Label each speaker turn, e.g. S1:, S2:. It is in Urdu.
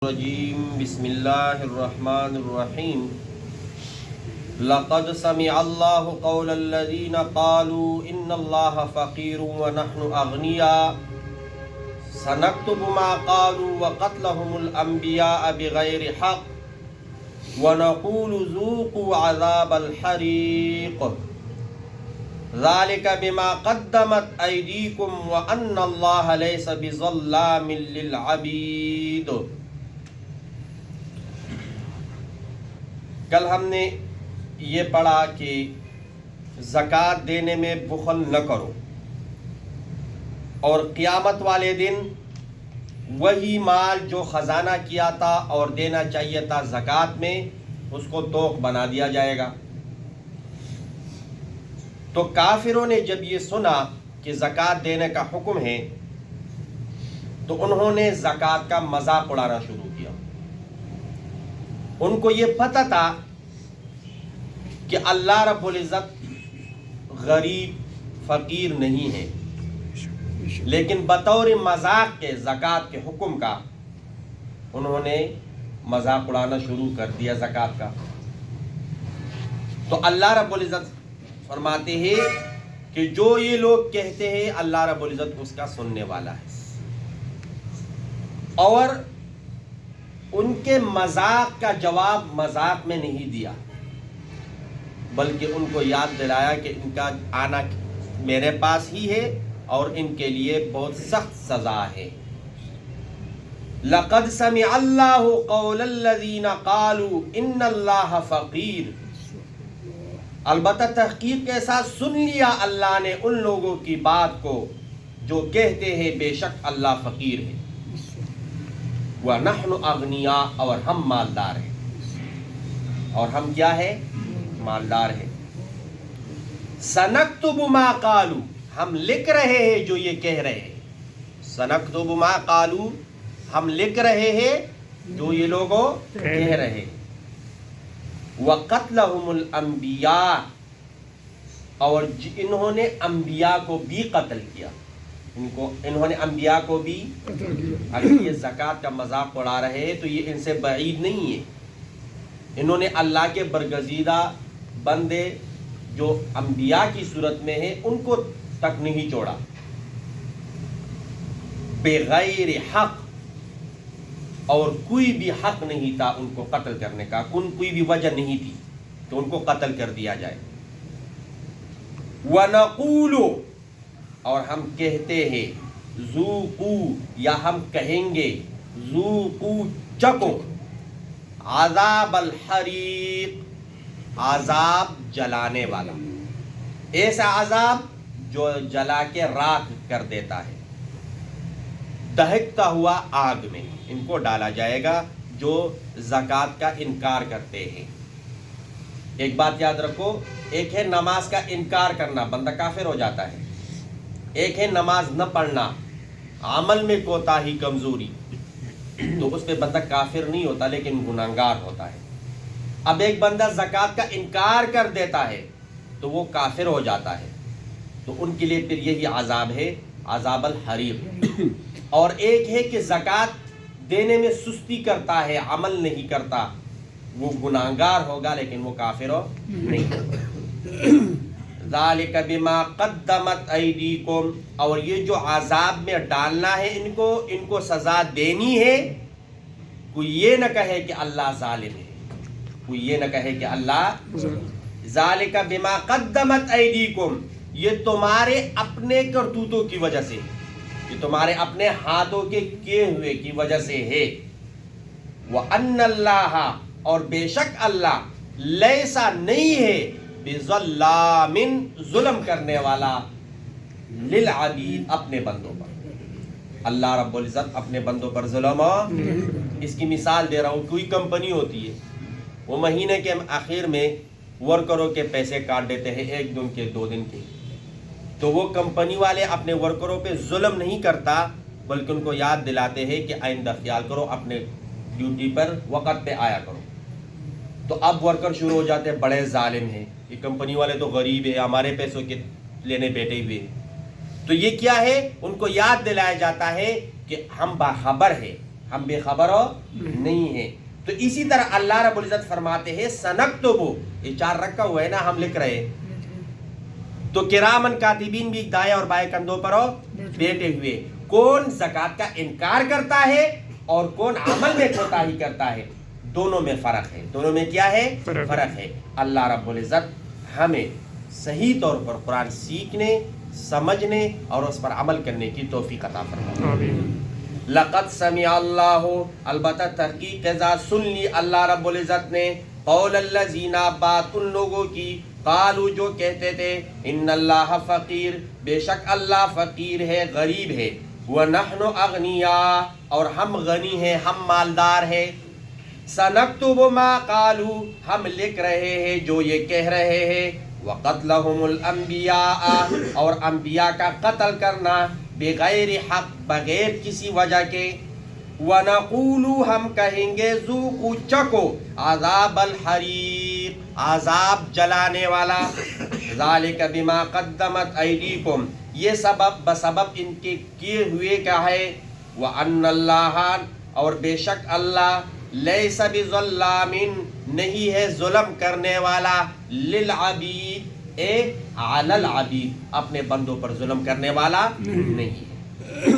S1: الرجیم بسم اللہ الرحمن الرحیم لقد سمع اللہ قول الذین قالوا ان اللہ فقیر ونحن اغنیاء سنکتب ما قالوا وقتلهم الانبیاء بغیر حق ونقول ذوقوا عذاب الحریق ذلك بما قدمت ایدیکم وان اللہ لیس بظلام للعبید۔ کل ہم نے یہ پڑھا کہ زکوٰۃ دینے میں بخل نہ کرو، اور قیامت والے دن وہی مال جو خزانہ کیا تھا اور دینا چاہیے تھا زکوٰۃ میں، اس کو توق بنا دیا جائے گا۔ تو کافروں نے جب یہ سنا کہ زکوٰۃ دینے کا حکم ہے تو انہوں نے زکوٰۃ کا مذاق اڑانا شروع کیا۔ ان کو یہ پتہ تھا کہ اللہ رب العزت غریب فقیر نہیں ہے، لیکن بطور مذاق کے زکوٰۃ کے حکم کا انہوں نے مذاق اڑانا شروع کر دیا زکوٰۃ کا۔ تو اللہ رب العزت فرماتے ہیں کہ جو یہ لوگ کہتے ہیں اللہ رب العزت اس کا سننے والا ہے، اور ان کے مذاق کا جواب مذاق میں نہیں دیا، بلکہ ان کو یاد دلایا کہ ان کا آنا میرے پاس ہی ہے اور ان کے لیے بہت سخت سزا ہے۔ لقد سمع اللہ قول الذین قالوا ان اللہ فقیر، البتہ تحقیق کے ساتھ سن لیا اللہ نے ان لوگوں کی بات کو جو کہتے ہیں بے شک اللہ فقیر ہے، وَنَحْنُ أَغْنِيَاء، اور ہم مالدار ہیں۔ اور ہم کیا ہے؟ مالدار ہیں۔ سَنَكْتُبُ مَا قَالُوا، ہم لکھ رہے ہیں جو یہ کہہ رہے ہیں۔ سَنَكْتُبُ مَا قَالُوا، ہم لکھ رہے ہیں جو یہ لوگوں کہہ رہے ہیں۔ وَقَتْلَهُمُ الْأَنْبِيَاء، اور انہوں نے انبیاء کو بھی قتل کیا، انہوں نے انبیاء کو بھی اگر یہ زکوٰۃ کا مذاق اڑا رہے ہیں تو یہ ان سے بعید نہیں ہے۔ انہوں نے اللہ کے برگزیدہ بندے جو انبیاء کی صورت میں ہیں ان کو تک نہیں چھوڑا، بغیر حق، اور کوئی بھی حق نہیں تھا ان کو قتل کرنے کا، کوئی بھی وجہ نہیں تھی کہ ان کو قتل کر دیا جائے۔ وَنَقُولُ، اور ہم کہتے ہیں، ذوقوا، یا ہم کہیں گے ذوقوا، چکو، عذاب الحریق، عذاب جلانے والا، ایسا عذاب جو جلا کے راکھ کر دیتا ہے، دہکتا ہوا آگ میں ان کو ڈالا جائے گا جو زکوٰۃ کا انکار کرتے ہیں۔ ایک بات یاد رکھو، ایک ہے نماز کا انکار کرنا، بندہ کافر ہو جاتا ہے، ایک ہے نماز نہ پڑھنا، عمل میں کوتاہی کمزوری، تو اس پہ بندہ کافر نہیں ہوتا لیکن گناہگار ہوتا ہے۔ اب ایک بندہ زکوٰۃ کا انکار کر دیتا ہے تو وہ کافر ہو جاتا ہے، تو ان کے لیے پھر یہی عذاب ہے، عذاب الحریق۔ اور ایک ہے کہ زکوٰۃ دینے میں سستی کرتا ہے، عمل نہیں کرتا، وہ گناہگار ہوگا لیکن وہ کافر ہو نہیں ہوگا۔ ذالک بما قدمت ایدیکم، اور یہ جو عذاب میں ڈالنا ہے ان کو سزا دینی ہے، کوئی یہ نہ کہے کہ اللہ ظالم ہے، کوئی یہ نہ کہے کہ اللہ، ذالک بما قدمت ایدیکم، یہ تمہارے اپنے کرتوتوں کی وجہ سے، یہ تمہارے اپنے ہاتھوں کے کیے ہوئے کی وجہ سے ہے۔ وَأَنَّ اللَّهَ، اور بے شک اللہ، لیسا نہیں ہے، بظلام، ظلم کرنے والا، للعبید، اپنے بندوں پر۔ اللہ رب العزت اپنے بندوں پر ظلم، اس کی مثال دے رہا ہوں، کوئی کمپنی ہوتی ہے، وہ مہینے کے آخر میں ورکروں کے پیسے کاٹ دیتے ہیں، 1 دن کے 2 دن کے، تو وہ کمپنی والے اپنے ورکروں پہ ظلم نہیں کرتا بلکہ ان کو یاد دلاتے ہیں کہ آئندہ خیال کرو، اپنے ڈیوٹی پر وقت پہ آیا کرو۔ تو اب ورکر شروع ہو جاتے ہیں، بڑے ظالم ہیں یہ کمپنی والے، تو غریب ہیں، ہمارے پیسوں کے لینے بیٹھے ہوئے ہیں۔ تو یہ کیا ہے؟ ان کو یاد دلایا جاتا ہے کہ ہم باخبر ہیں، ہم بے خبر نہیں ہیں. تو اسی طرح اللہ رب العزت فرماتے ہیں سنکتبو، یہ 4 رکھا ہوا ہے نا، ہم لکھ رہے ہیں. تو کرامن کاتبین بھی دائیں اور بائیں کندھوں پر بیٹھے ہوئے. کون زکوٰۃ کا انکار کرتا ہے اور کون عمل میں کوتاہی کرتا ہے، دونوں میں فرق ہے. دونوں میں کیا ہے؟ فرق ہے. اللہ رب العزت ہمیں صحیح طور پر قرآن سیکھنے، سمجھنے اور اس پر عمل کرنے کی توفیق عطا فرمائے. لقد سمع اللہ، البتہ تحقیق کے ذات سن لی اللہ رب العزت نے، قول الذین، بات ان لوگوں کی، قالو جو کہتے تھے، ان اللہ فقیر، بے شک اللہ فقیر ہے، غریب ہے، ونحن اغنیاء، اور ہم غنی ہیں، ہم مالدار ہیں. سنکتب ما قالو، ہم لکھ رہے ہیں جو یہ کہہ رہے ہیں، وقتلہم الانبیاء، اور انبیاء کا قتل کرنا، بغیر حق، بغیر کسی وجہ کے. وَنَقُولُ، ہم کہیں گے، ذُوقُوا، چکو، عذاب الحریق، عذاب جلانے والا، ذَلِكَ بِمَا قَدَّمَتْ أَيْدِيكُمْ، یہ سبب بسبب ان کے کیے ہوئے کا ہے. وَأَنَّ اللَّهَ، اور بے شک اللہ، لَيْسَ بِظَلَّامٍ، نہیں ہے ظلم کرنے والا، لِلْعَبِيدِ، عَلَى الْعَبِيدِ، اپنے بندوں پر ظلم کرنے والا نہیں ہے.